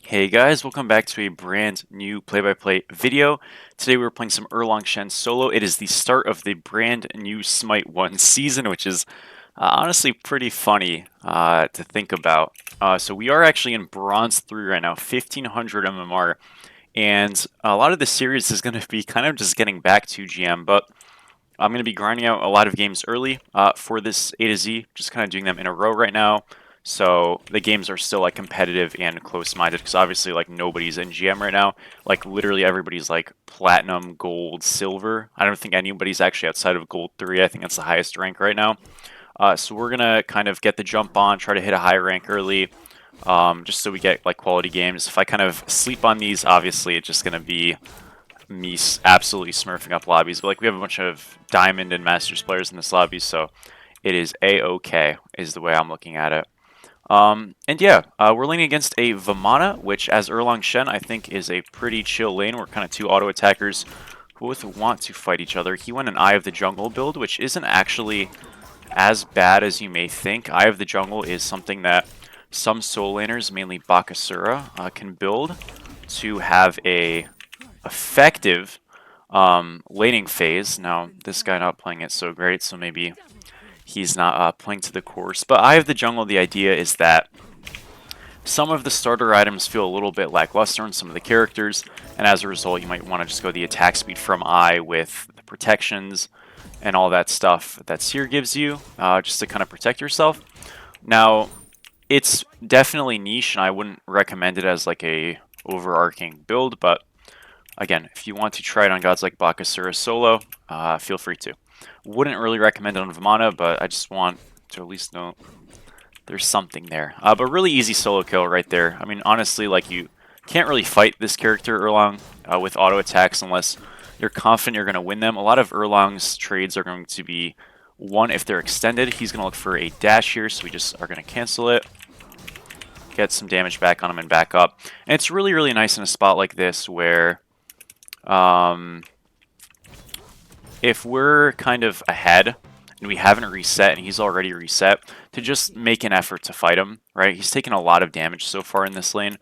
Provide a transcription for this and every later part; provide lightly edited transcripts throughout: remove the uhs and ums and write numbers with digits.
Hey guys, welcome back to a brand new play-by-play video. Today we're playing some Erlang Shen solo. It is the start of the brand new Smite 1 season, which is honestly pretty funny to think about. So we are actually in Bronze 3 right now, 1500 MMR, and a lot of the series is going to be kind of just getting back to GM, but I'm going to be grinding out a lot of games early for this A to Z, just kind of doing them in a row right now. So the games are still like competitive and close-minded because obviously like nobody's in GM right now. Like literally everybody's like platinum, gold, silver. I don't think anybody's actually outside of gold 3. I think that's the highest rank right now. So we're gonna kind of get the jump on, try to hit a high rank early, just so we get like quality games. If I kind of sleep on these, obviously it's just gonna be me absolutely smurfing up lobbies. But like we have a bunch of Diamond and Masters players in this lobby, so it is a-okay is the way I'm looking at it. And yeah, we're laning against a Vamana, which as Erlang Shen I think is a pretty chill lane. We're kind of two auto attackers who both want to fight each other. He went an Eye of the Jungle build, which isn't actually as bad as you may think. Eye of the Jungle is something that some soul laners, mainly Bakasura, can build to have a effective laning phase. Now, this guy not playing it so great, so maybe he's not playing to the course. But Eye of the Jungle, the idea is that some of the starter items feel a little bit lackluster in some of the characters, and as a result, you might want to just go the attack speed from Eye with the protections and all that stuff that Seer gives you, just to kind of protect yourself. Now, it's definitely niche, and I wouldn't recommend it as like a overarching build, but again, if you want to try it on gods like Bakasura solo, feel free to. Wouldn't really recommend it on Vamana, but I just want to at least know there's something there. But really easy solo kill right there. I mean, honestly, like you can't really fight this character Erlang with auto attacks unless you're confident you're going to win them. A lot of Erlang's trades are going to be, one, if they're extended, he's going to look for a dash here, so we just are going to cancel it. Get some damage back on him and back up. And it's really, really nice in a spot like this where if we're kind of ahead and we haven't reset and he's already reset, to just make an effort to fight him, right? He's taken a lot of damage so far in this lane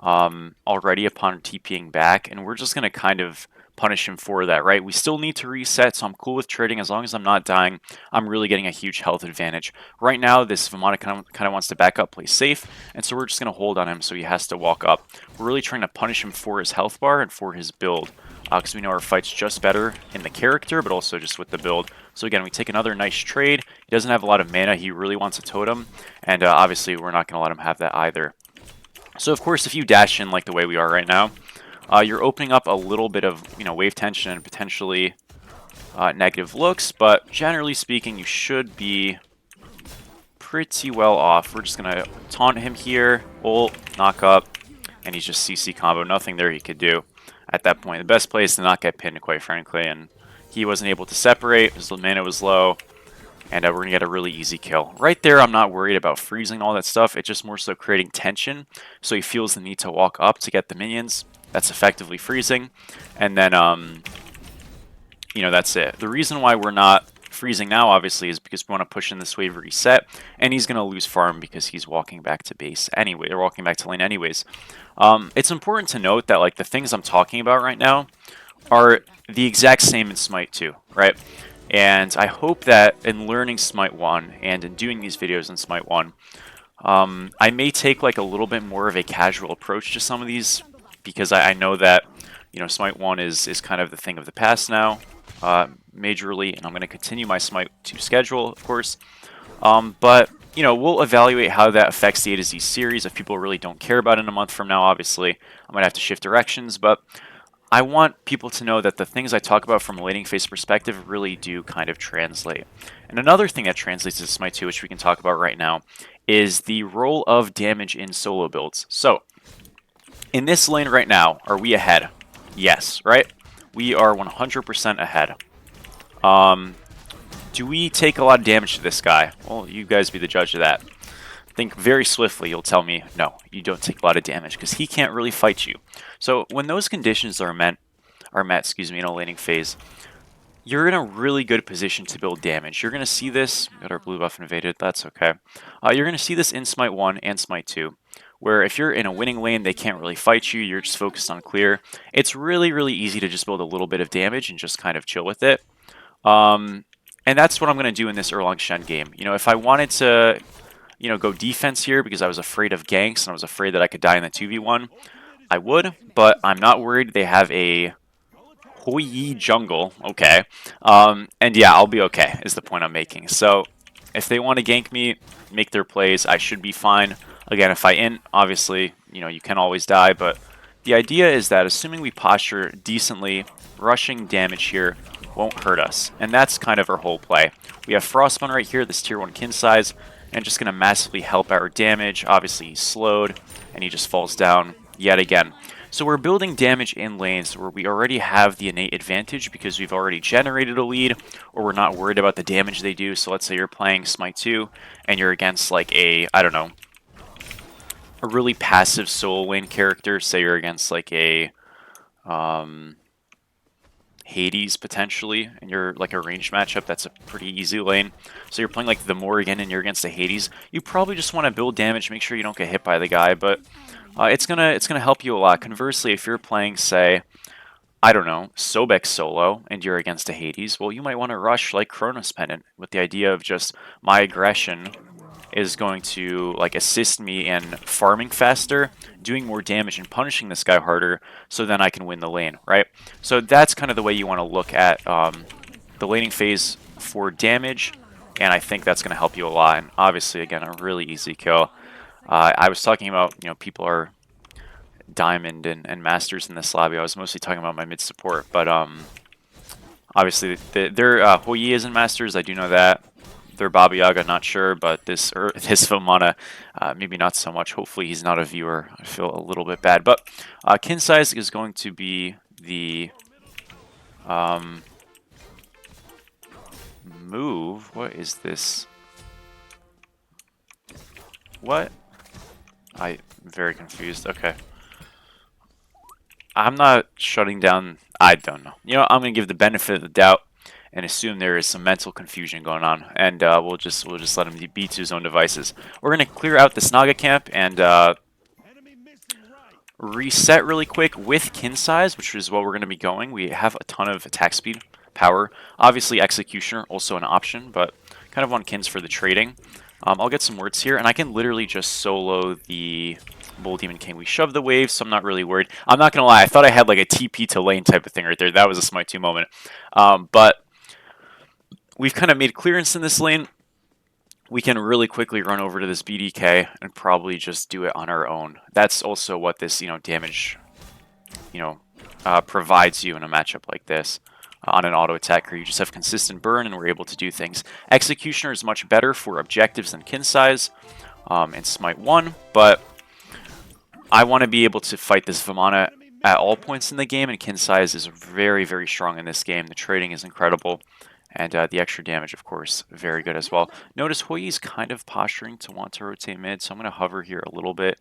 already upon TPing back, and we're just going to kind of punish him for that, right? We still need to reset, so I'm cool with trading. As long as I'm not dying, I'm really getting a huge health advantage. Right now, this Vamana kind of wants to back up, play safe, and so we're just going to hold on him so he has to walk up. We're really trying to punish him for his health bar and for his build, because we know our fight's just better in the character, but also just with the build. So again, we take another nice trade. He doesn't have a lot of mana. He really wants a totem, and obviously we're not going to let him have that either. So of course, if you dash in like the way we are right now, you're opening up a little bit of wave tension and potentially negative looks, but generally speaking, you should be pretty well off. We're just going to taunt him here, ult, knock up, and he's just CC combo. Nothing there he could do at that point. The best play is to not get pinned, quite frankly, and he wasn't able to separate. His mana was low, and we're going to get a really easy kill. Right there, I'm not worried about freezing all that stuff. It's just more so creating tension, so he feels the need to walk up to get the minions. That's effectively freezing, and then, that's it. The reason why we're not freezing now, obviously, is because we want to push in this wave reset, and he's going to lose farm because he's walking back to base anyway, or walking back to lane anyways. It's important to note that like the things I'm talking about right now are the exact same in Smite 2, right? And I hope that in learning Smite 1 and in doing these videos in Smite 1, I may take like a little bit more of a casual approach to some of these, because I know that Smite 1 is kind of the thing of the past now, majorly, and I'm going to continue my Smite 2 schedule, of course. But we'll evaluate how that affects the A to Z series. If people really don't care about it in a month from now, obviously, I might have to shift directions. But I want people to know that the things I talk about from a laning phase perspective really do kind of translate. And another thing that translates to Smite 2, which we can talk about right now, is the role of damage in solo builds. So, in this lane right now, are we ahead? Yes, right? We are 100% ahead. Do we take a lot of damage to this guy? Well, you guys be the judge of that. Think very swiftly, you'll tell me, no, you don't take a lot of damage, because he can't really fight you. So when those conditions are met, in a laning phase, you're in a really good position to build damage. You're going to see this, got our blue buff invaded, that's okay. You're going to see this in Smite 1 and Smite 2, where if you're in a winning lane, they can't really fight you. You're just focused on clear. It's really, really easy to just build a little bit of damage and just kind of chill with it. And that's what I'm going to do in this Erlang Shen game. You know, if I wanted to, you know, go defense here because I was afraid of ganks and I was afraid that I could die in the 2v1, I would, but I'm not worried. They have a Hoi jungle, okay. And yeah, I'll be okay, is the point I'm making. So if they want to gank me, make their plays, I should be fine. Again, if I int, obviously, you know, you can always die, but the idea is that assuming we posture decently, rushing damage here won't hurt us. And that's kind of our whole play. We have Frostbun right here, this tier 1 kin size, and just going to massively help our damage. Obviously, he's slowed, and he just falls down yet again. So we're building damage in lanes where we already have the innate advantage because we've already generated a lead, or we're not worried about the damage they do. So let's say you're playing Smite 2, and you're against like a, I don't know, a really passive solo lane character. Say you're against like a Hades potentially, and you're like a ranged matchup, that's a pretty easy lane. So you're playing like the Morrigan and you're against a Hades. You probably just want to build damage, make sure you don't get hit by the guy, but it's gonna help you a lot. Conversely, if you're playing, say, I don't know, Sobek solo, and you're against a Hades, well, you might want to rush like Chronos Pendant with the idea of just my aggression is going to like assist me in farming faster, doing more damage and punishing this guy harder, so then I can win the lane, right? So that's kind of the way you want to look at the laning phase for damage, and I think that's going to help you a lot. And obviously, again, a really easy kill. I was talking about, you know, people are diamond and masters in this lobby. I was mostly talking about my mid support, but obviously their Hoi isn't masters. I do know that. Their Baba Yaga, not sure, but this Vamana, maybe not so much. Hopefully he's not a viewer. I feel a little bit bad. But kin size is going to be the move. What is this? What? I'm very confused. Okay. I'm not shutting down. I don't know. You know, I'm going to give the benefit of the doubt and assume there is some mental confusion going on, and we'll just let him be to his own devices. We're going to clear out this Naga camp and reset really quick with kin size, which is what we're going to be going. We have a ton of attack speed, power. Obviously, executioner also an option, but kind of on kins for the trading. I'll get some words here, and I can literally just solo the Bull Demon King. We shove the wave, so I'm not really worried. I'm not going to lie, I thought I had like a TP to lane type of thing right there. That was a Smite 2 moment. But we've kind of made clearance in this lane. We can really quickly run over to this BDK and probably just do it on our own. That's also what this, you know, damage, you know, provides you in a matchup like this. On an auto attacker, you just have consistent burn and we're able to do things. Executioner is much better for objectives than kin size in Smite 1, but I want to be able to fight this Vamana at all points in the game, and kin size is very, very strong in this game. The trading is incredible, and the extra damage, of course, very good as well. Notice Hoi is kind of posturing to want to rotate mid, so I'm going to hover here a little bit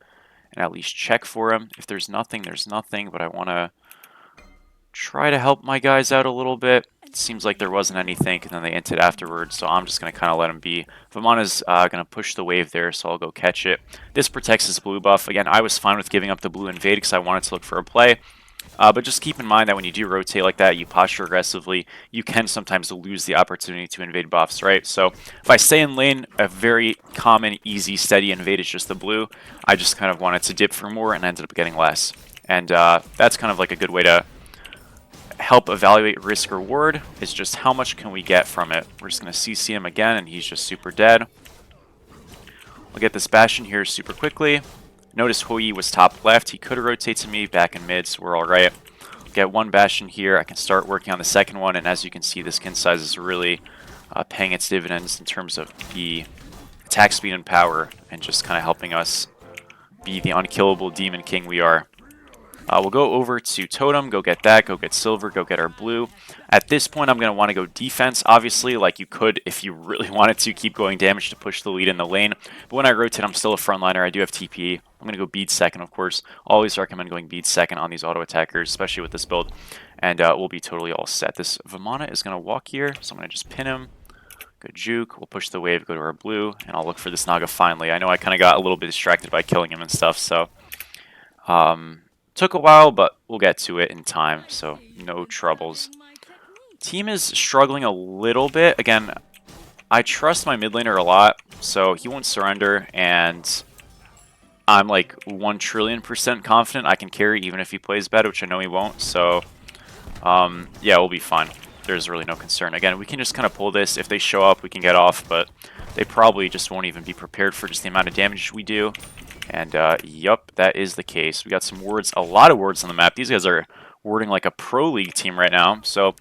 and at least check for him. If there's nothing, there's nothing, but I want to try to help my guys out a little bit. It seems like there wasn't anything, and then they inted afterwards, so I'm just going to kind of let him be. Vamana's going to push the wave there, so I'll go catch it. This protects his blue buff. Again, I was fine with giving up the blue invade because I wanted to look for a play. But just keep in mind that when you do rotate like that, you posture aggressively, you can sometimes lose the opportunity to invade buffs, right? So if I stay in lane, a very common, easy, steady invade is just the blue. I just kind of wanted to dip for more and ended up getting less. And that's kind of like a good way to help evaluate risk reward, is just how much can we get from it. We're just going to CC him again, and he's just super dead. We'll get this Bastion here super quickly. Notice Hoi was top left. He could rotate to me back in mid, so we're all right. Get one Bastion here. I can start working on the second one, and as you can see, this kin size is really paying its dividends in terms of the attack speed and power, and just kind of helping us be the unkillable Demon King we are. We'll go over to Totem, go get that, go get Silver, go get our blue. At this point, I'm going to want to go defense, obviously, like you could if you really wanted to keep going damage to push the lead in the lane. But when I rotate, I'm still a frontliner. I do have TP. I'm going to go bead second, of course. Always recommend going bead second on these auto attackers, especially with this build. And we'll be totally all set. This Vamana is going to walk here, so I'm going to just pin him. Good juke. We'll push the wave, go to our blue, and I'll look for this Naga finally. I know I kind of got a little bit distracted by killing him and stuff, so took a while, but we'll get to it in time, so no troubles. Team is struggling a little bit. Again, I trust my mid laner a lot, so he won't surrender, and I'm like 1,000,000,000% confident I can carry even if he plays bad, which I know he won't, so yeah, we'll be fine. There's really no concern. Again, we can just kind of pull this. If they show up, we can get off, but they probably just won't even be prepared for just the amount of damage we do. And yup, that is the case. We got some wards, a lot of wards on the map. These guys are warding like a pro league team right now, so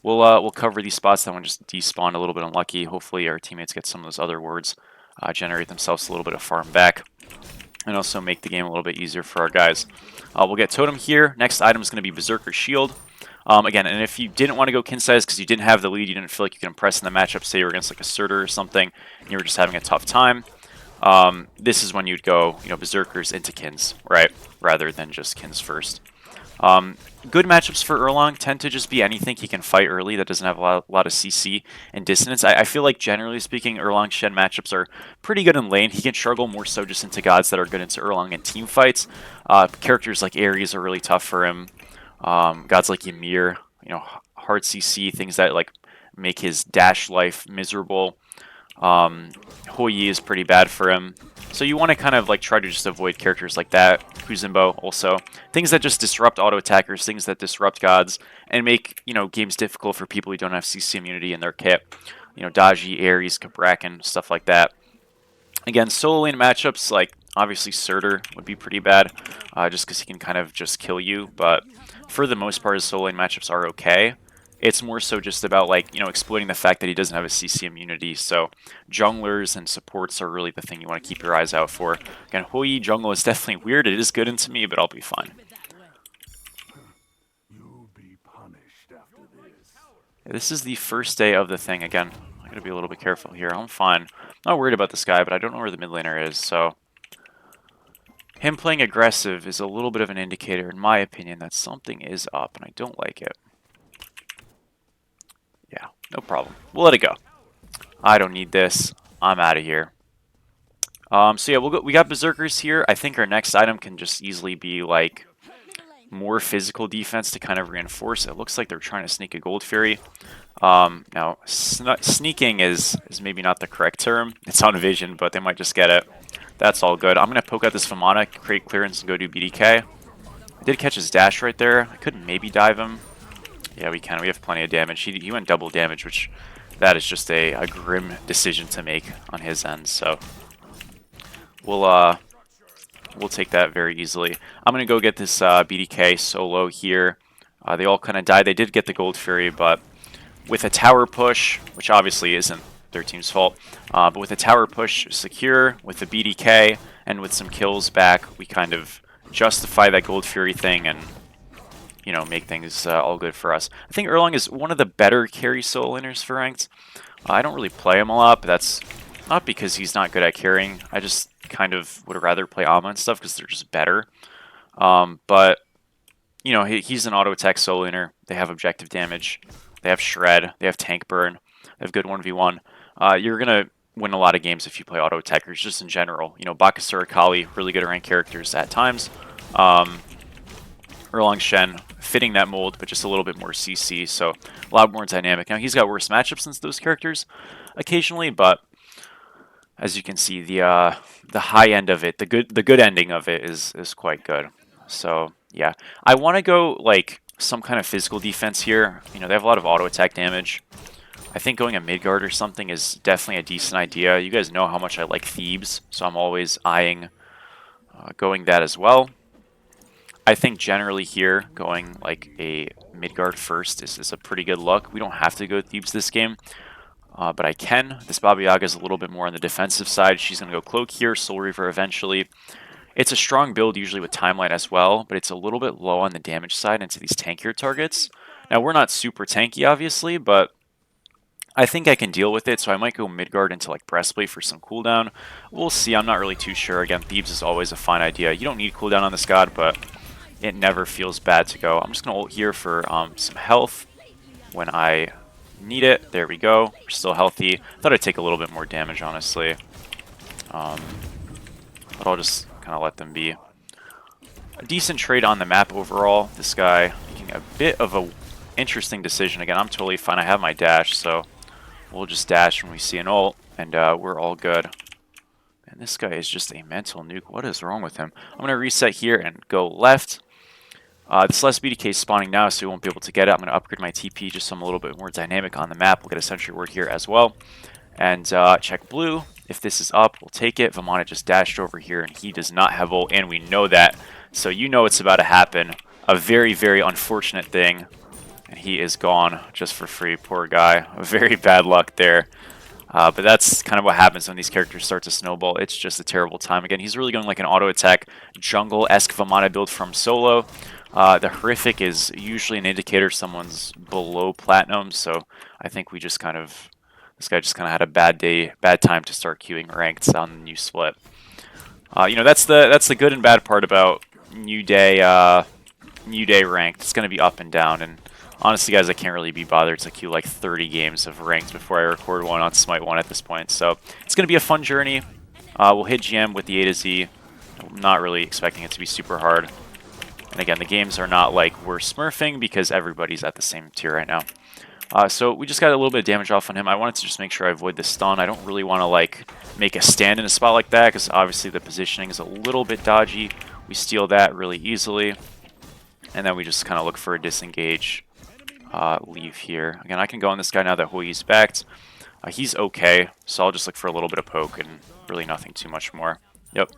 we'll cover these spots. That one just despawned a little bit unlucky. Hopefully our teammates get some of those other wards, generate themselves a little bit of farm back, and also make the game a little bit easier for our guys. We'll get Totem here. Next item is going to be Berserker Shield. Again, and if you didn't want to go kin size because you didn't have the lead, you didn't feel like you could impress in the matchup, say you were against like a Surtur or something, and you were just having a tough time, this is when you'd go, Berserkers into kins, right? Rather than just kins first. Good matchups for Erlang tend to just be anything he can fight early that doesn't have a lot of CC and dissonance. I feel like, generally speaking, Erlang Shen matchups are pretty good in lane. He can struggle more so just into gods that are good into Erlang and team fights. Characters like Ares are really tough for him. Gods like Ymir, hard CC, things that like make his dash life miserable. Hou-Yi is pretty bad for him. So you want to kind of like try to just avoid characters like that. Kuzimbo also. Things that just disrupt auto attackers, things that disrupt gods, and make, games difficult for people who don't have CC immunity in their kit. Daji, Ares, Kabrakan, stuff like that. Again, solo lane matchups, like obviously Surtur would be pretty bad, just because he can kind of just kill you, but for the most part his solo lane matchups are okay. It's more so just about like, exploiting the fact that he doesn't have a CC immunity, so junglers and supports are really the thing you want to keep your eyes out for. Again, Hou-Yi jungle is definitely weird, it is good into me, but I'll be fine. This is the first day of the thing. Again, I'm going to be a little bit careful here. I'm fine. I'm not worried about this guy, but I don't know where the mid laner is, so him playing aggressive is a little bit of an indicator, in my opinion, that something is up, and I don't like it. Yeah, no problem. We'll let it go. I don't need this. I'm out of here. So yeah, we got Berserkers here. I think our next item can just easily be like more physical defense to kind of reinforce. It looks like they're trying to sneak a Gold Fury. Now, sneaking is maybe not the correct term. It's on vision, but they might just get it. That's all good. I'm going to poke out this Famana, create clearance, and go do BDK. I did catch his dash right there. I could maybe dive him. Yeah, we can. We have plenty of damage. He went double damage, which that is just a grim decision to make on his end. So we'll take that very easily. I'm going to go get this BDK solo here. They all kind of died. They did get the Gold Fury, but with a tower push, which obviously isn't their team's fault, but with a tower push secure, with the BDK, and with some kills back, we kind of justify that Gold Fury thing and, make things all good for us. I think Erlang is one of the better carry solo laners for ranked. I don't really play him a lot, but that's not because he's not good at carrying. I just kind of would rather play Amma and stuff because they're just better. But, he's an auto attack solo laner. They have objective damage. They have shred. They have tank burn. They have good 1v1. You're going to win a lot of games if you play auto attackers, just in general. Bakasura, Kali, really good rank characters at times. Erlang Shen, fitting that mold, but just a little bit more CC, so a lot more dynamic. Now, he's got worse matchups than those characters occasionally, but as you can see, the high end of it, the good ending of it is quite good. So, yeah. I want to go, like, some kind of physical defense here. They have a lot of auto attack damage. I think going a Midgard or something is definitely a decent idea. You guys know how much I like Thebes, so I'm always eyeing going that as well. I think generally here, going like a Midgard first is a pretty good look. We don't have to go Thebes this game, but I can. This Baba Yaga is a little bit more on the defensive side. She's going to go Cloak here, Soul Reaver eventually. It's a strong build, usually with Timeline as well, but it's a little bit low on the damage side into these tankier targets. Now, we're not super tanky, obviously, but I think I can deal with it, so I might go Midgard into like Breastplate for some cooldown. We'll see. I'm not really too sure. Again, Thebes is always a fine idea. You don't need cooldown on this god, but it never feels bad to go. I'm just going to ult here for some health when I need it. There we go. We're still healthy. Thought I'd take a little bit more damage, honestly. But I'll just kind of let them be. A decent trade on the map overall. This guy making a bit of a interesting decision. Again, I'm totally fine. I have my dash, so we'll just dash when we see an ult, and we're all good. And this guy is just a mental nuke. What is wrong with him? I'm going to reset here and go left. This last BDK is spawning now, so we won't be able to get it. I'm going to upgrade my TP just so I'm a little bit more dynamic on the map. We'll get a sentry ward here as well. And check blue. If this is up, we'll take it. Vamana just dashed over here, and he does not have ult, and we know that. So you know it's about to happen. A very, very unfortunate thing. And he is gone just for free. Poor guy. Very bad luck there. But that's kind of what happens when these characters start to snowball. It's just a terrible time. Again, he's really going like an auto-attack jungle-esque Vamana build from solo. The horrific is usually an indicator someone's below platinum, so I think we just kind of, this guy just kind of had a bad time to start queuing ranked on the new split. You know, that's the good and bad part about New Day ranked. It's going to be up and down, and honestly, guys, I can't really be bothered to queue like 30 games of ranked before I record one on Smite 1 at this point, so it's going to be a fun journey. We'll hit GM with the A to Z. I'm not really expecting it to be super hard. And again, the games are not like we're smurfing because everybody's at the same tier right now. So we just got a little bit of damage off on him. I wanted to just make sure I avoid the stun. I don't really want to like make a stand in a spot like that because obviously the positioning is a little bit dodgy. We steal that really easily. And then we just kind of look for a disengage leave here. Again, I can go on this guy now that Hui's backed. He's okay, so I'll just look for a little bit of poke and really nothing too much more. Yep.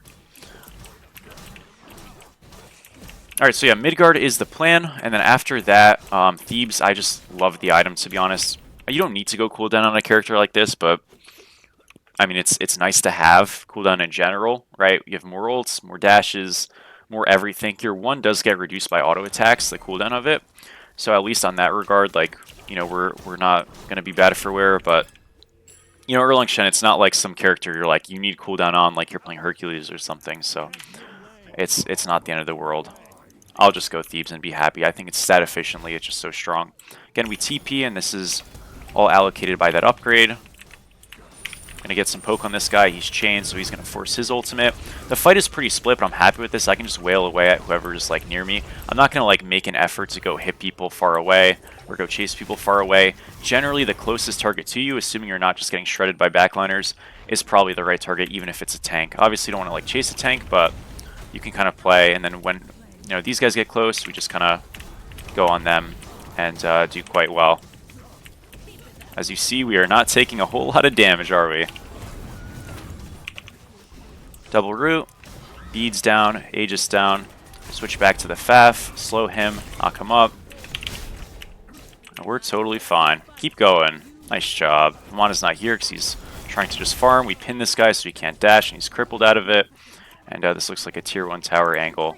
Alright, so yeah, Midgard is the plan, and then after that, Thebes, I just love the item, to be honest. You don't need to go cooldown on a character like this, but, I mean, it's nice to have cooldown in general, right? You have more ults, more dashes, more everything. Your 1 does get reduced by auto attacks, the cooldown of it. So at least on that regard, like, you know, we're not going to be bad for wear, but, you know, Erlang Shen, it's not like some character you're like, you need cooldown on, like you're playing Hercules or something, so it's not the end of the world. I'll just go Thebes and be happy. I think it's stat efficiently, it's just so strong. Again, we TP, and this is all allocated by that upgrade. Gonna get some poke on this guy. He's chained, so he's gonna force his ultimate. The fight is pretty split, but I'm happy with this. I can just wail away at whoever's like near me. I'm not gonna like make an effort to go hit people far away or go chase people far away. Generally, the closest target to you, assuming you're not just getting shredded by backliners, is probably the right target, even if it's a tank. Obviously, you don't want to like chase a tank, but you can kind of play, and then when you know these guys get close, we just kind of go on them and do quite well. As you see, we are not taking a whole lot of damage, are we? Double root, beads down, Aegis down, switch back to the Faf, slow him, knock him up. And we're totally fine. Keep going. Nice job. Vamana's not here because he's trying to just farm. We pin this guy so he can't dash, and he's crippled out of it. And this looks like a tier 1 tower angle.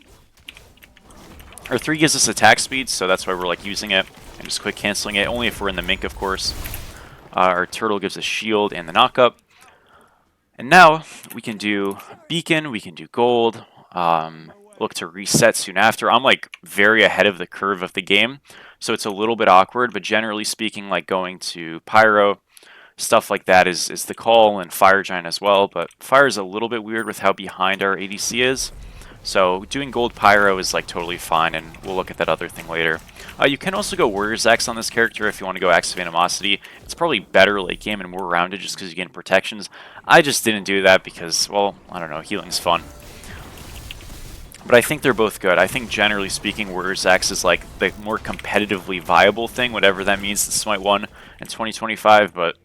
Our 3 gives us attack speed, so that's why we're like using it and just quick canceling it, only if we're in the mink, of course. Our turtle gives us shield and the knockup. And now we can do beacon, we can do gold, look to reset soon after. I'm like very ahead of the curve of the game, so it's a little bit awkward, but generally speaking, like going to pyro, stuff like that is the call, and fire giant as well, but fire is a little bit weird with how behind our ADC is. So doing gold pyro is like totally fine, and we'll look at that other thing later. You can also go Warrior's Axe on this character if you want to go Axe of Animosity. It's probably better late game and more rounded just because you get protections. I just didn't do that because, well, I don't know, healing's fun. But I think they're both good. I think generally speaking, Warrior's Axe is like the more competitively viable thing, whatever that means in Smite 1 in 2025, but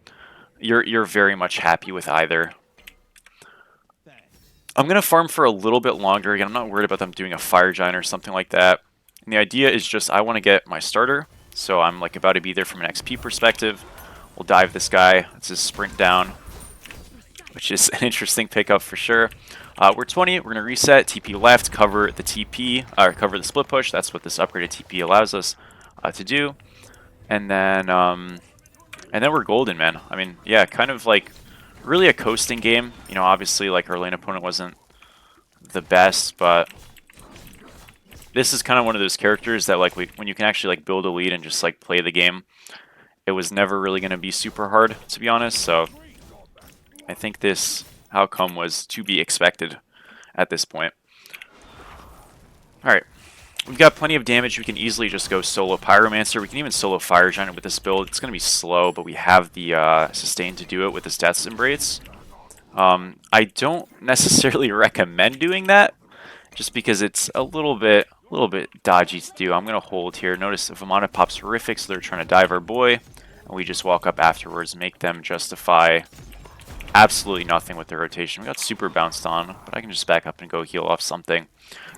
you're very much happy with either. I'm going to farm for a little bit longer. Again, I'm not worried about them doing a fire giant or something like that. And the idea is just I want to get my starter, so I'm like about to be there from an XP perspective. We'll dive this guy. It's his sprint down, which is an interesting pickup for sure. We're 20. We're going to reset, TP left, cover the TP, or cover the split push. That's what this upgraded TP allows us to do. And then we're golden, man. I mean, yeah, kind of like really a coasting game. You know, obviously, like our lane opponent wasn't the best, but this is kind of one of those characters that like when you can actually like build a lead and just like play the game, it was never really going to be super hard, to be honest. So I think this outcome was to be expected at this point. Alright, we've got plenty of damage. We can easily just go solo Pyromancer. We can even solo Fire Giant with this build. It's going to be slow, but we have the sustain to do it with the Stats Embrace. I don't necessarily recommend doing that, just because it's a little bit dodgy to do. I'm going to hold here. Notice if Vamana pops Horrific, so they're trying to dive our boy, and we just walk up afterwards, make them justify absolutely nothing with their rotation. We got super bounced on, but I can just back up and go heal off something.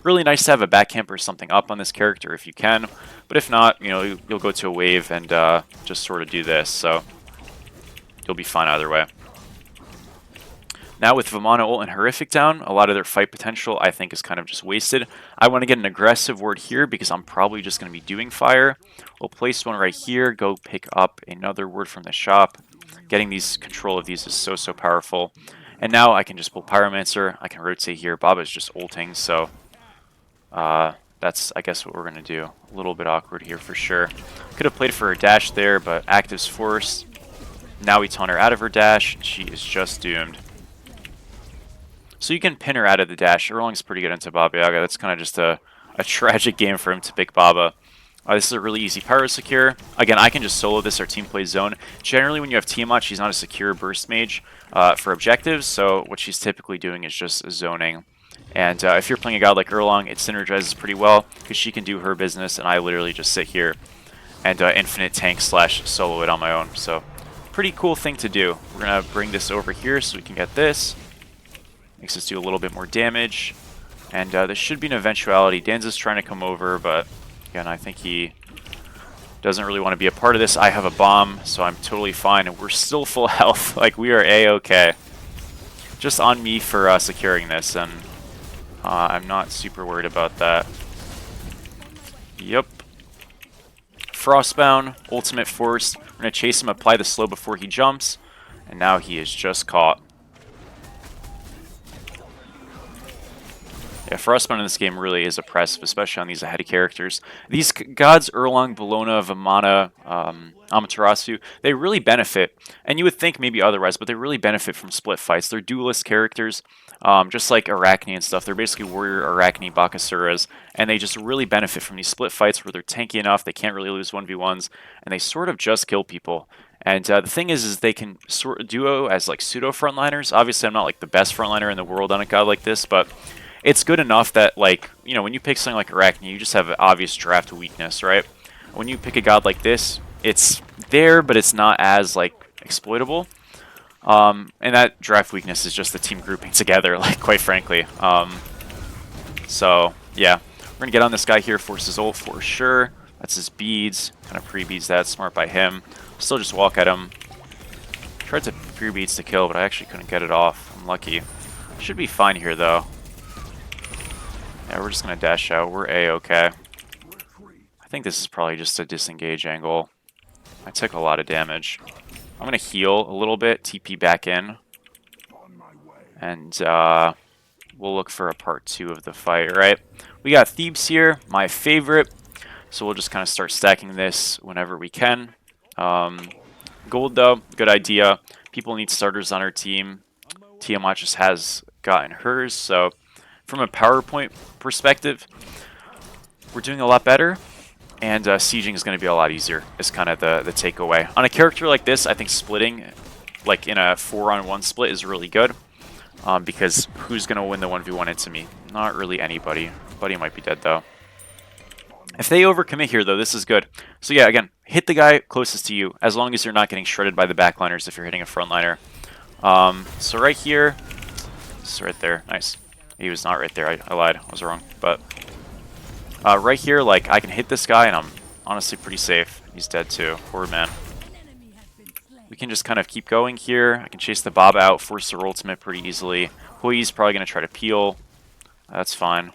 Really nice to have a back camp or something up on this character if you can, but if not, you know, you'll go to a wave and just sort of do this, so you'll be fine either way. Now with Vamana ult and Horrific down, a lot of their fight potential I think is kind of just wasted. I want to get an aggressive ward here because I'm probably just going to be doing fire. We'll place one right here, go pick up another word from the shop. Getting these control of these is so powerful. And now I can just pull Pyromancer, I can rotate here. Baba is just ulting, so that's I guess what we're going to do. A little bit awkward here for sure. Could have played for her dash there, but Active's forced. Now we taunt her out of her dash, and she is just doomed. So you can pin her out of the dash. Erlang's pretty good into Baba Yaga. That's kind of just a tragic game for him to pick Baba. This is a really easy Pyro secure. Again, I can just solo this. Our team plays zone. Generally, when you have Tiamat, she's not a secure burst mage for objectives. So what she's typically doing is just zoning. And if you're playing a god like Erlang, it synergizes pretty well because she can do her business, and I literally just sit here and infinite tank / solo it on my own. So pretty cool thing to do. We're gonna bring this over here so we can get this. Makes us do a little bit more damage. And this should be an eventuality. Danza's trying to come over, but again, I think he doesn't really want to be a part of this. I have a bomb, so I'm totally fine. And we're still full health. Like, we are A-okay. Just on me for securing this, and I'm not super worried about that. Yep. Frostbound, ultimate force. We're going to chase him, apply the slow before he jumps. And now he is just caught. Yeah, Frostbound in this game really is oppressive, especially on these heady characters. These gods, Erlang, Bellona, Vamana, Amaterasu, they really benefit, and you would think maybe otherwise, but they really benefit from split fights. They're duelist characters, just like Arachne and stuff. They're basically warrior Arachne Bakasuras, and they just really benefit from these split fights where they're tanky enough, they can't really lose 1v1s, and they sort of just kill people. And the thing is they can sort of duo as like pseudo frontliners. Obviously, I'm not like the best frontliner in the world on a god like this, but it's good enough that, like, you know, when you pick something like Arachne, you just have an obvious draft weakness, right? When you pick a god like this, it's there, but it's not as, like, exploitable. And that draft weakness is just the team grouping together, like, quite frankly. So, yeah. We're going to get on this guy here, force his ult for sure. That's his beads. Kind of pre-beads that. Smart by him. Still just walk at him. Tried to pre-beads to kill, but I actually couldn't get it off. I'm lucky. Should be fine here, though. Yeah, we're just going to dash out. We're A-okay. I think this is probably just a disengage angle. I took a lot of damage. I'm going to heal a little bit, TP back in. And we'll look for a part 2 of the fight, right? We got Thebes here, my favorite. So we'll just kind of start stacking this whenever we can. Gold, though, good idea. People need starters on our team. Tiamat just has gotten hers, so from a PowerPoint perspective, we're doing a lot better, and sieging is going to be a lot easier, is kind of the takeaway. On a character like this, I think splitting, like in a 4-on-1 split, is really good, because who's going to win the 1v1 into me? Not really anybody. Buddy might be dead, though. If they overcommit here, though, this is good. So yeah, again, hit the guy closest to you, as long as you're not getting shredded by the backliners if you're hitting a frontliner. So right here, it's right there, nice. He was not right there. I lied. I was wrong. But right here, like, I can hit this guy, and I'm honestly pretty safe. He's dead, too. Poor man. We can just kind of keep going here. I can chase the Bob out, force their ultimate pretty easily. Hui's probably going to try to peel. That's fine.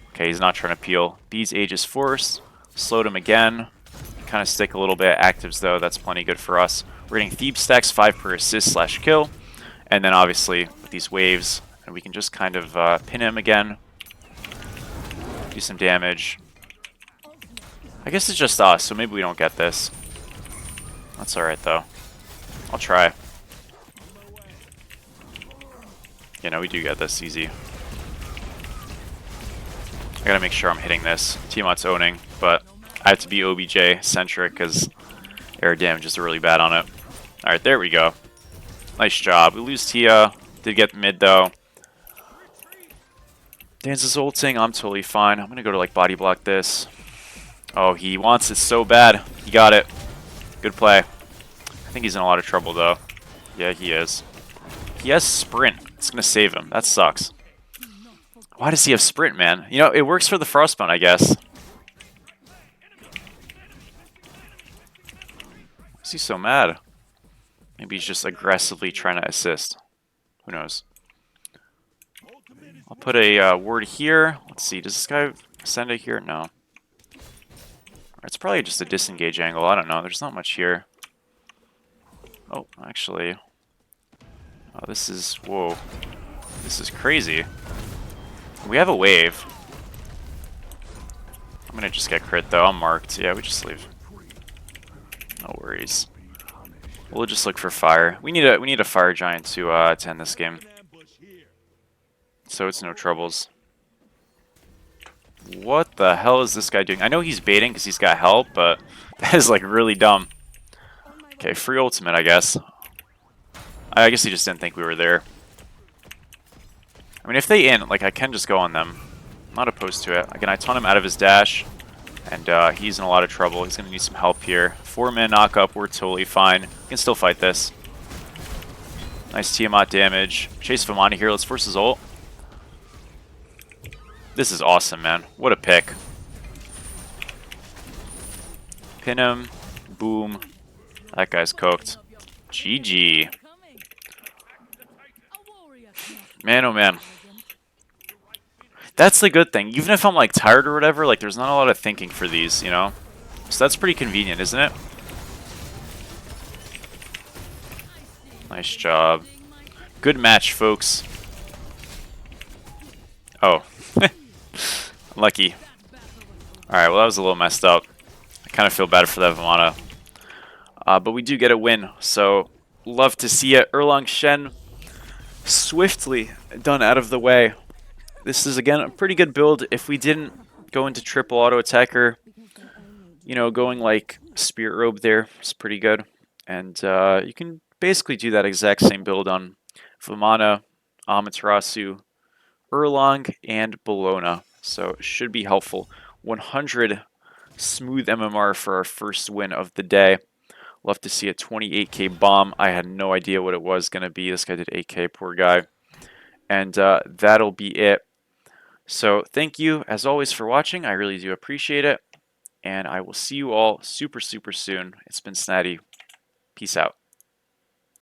Okay, he's not trying to peel. B's Aegis Force. Slowed him again. Kind of stick a little bit. Actives, though. That's plenty good for us. We're getting Thebes stacks, 5 per assist / kill. And then obviously with these waves, and we can just kind of pin him again, do some damage. I guess it's just us, so maybe we don't get this. That's alright, though. I'll try. You know, we do get this easy. I gotta make sure I'm hitting this. Tiamat's owning, but I have to be OBJ-centric because air damage is really bad on it. Alright, there we go. Nice job. We lose Tia. Did get mid, though. Dance is ulting. I'm totally fine. I'm gonna go to, like, body block this. Oh, he wants it so bad. He got it. Good play. I think he's in a lot of trouble, though. Yeah, he is. He has sprint. It's gonna save him. That sucks. Why does he have sprint, man? You know, it works for the Frostbone, I guess. Why is he so mad? Maybe he's just aggressively trying to assist. Who knows? I'll put a ward here. Let's see. Does this guy send it here? No. It's probably just a disengage angle. I don't know. There's not much here. Oh, actually. Oh, this is... Whoa. This is crazy. We have a wave. I'm gonna just get crit, though. I'm marked. Yeah, we just leave. No worries. We'll just look for fire. We need a fire giant to end this game. So it's no troubles. What the hell is this guy doing? I know he's baiting because he's got help, but that is like really dumb. Okay, free ultimate, I guess. I guess he just didn't think we were there. I mean, if they in, like, I can just go on them. I'm not opposed to it. Again, I taunt him out of his dash, and he's in a lot of trouble. He's going to need some help here. 4-man knock up, we're totally fine. We can still fight this. Nice Tiamat damage. Chase Vamani here. Let's force his ult. This is awesome, man. What a pick. Pin him. Boom. That guy's cooked. GG. Man, oh man. That's the good thing. Even if I'm like tired or whatever, like there's not a lot of thinking for these, you know? So that's pretty convenient, isn't it? Nice job. Good match, folks. Oh. Lucky. Alright, well that was a little messed up. I kind of feel bad for that Vamana. But we do get a win, so love to see it. Erlang Shen swiftly done out of the way. This is, again, a pretty good build. If we didn't go into triple auto attacker, you know, going like Spirit Robe there is pretty good. And you can basically do that exact same build on Vamana, Amaterasu, Erlang, and Bologna. So it should be helpful. 100 smooth MMR for our first win of the day. Love to see a 28k bomb. I had no idea what it was going to be. This guy did 8k, poor guy. And that'll be it. So thank you, as always, for watching. I really do appreciate it. And I will see you all super, super soon. It's been Snatty. Peace out.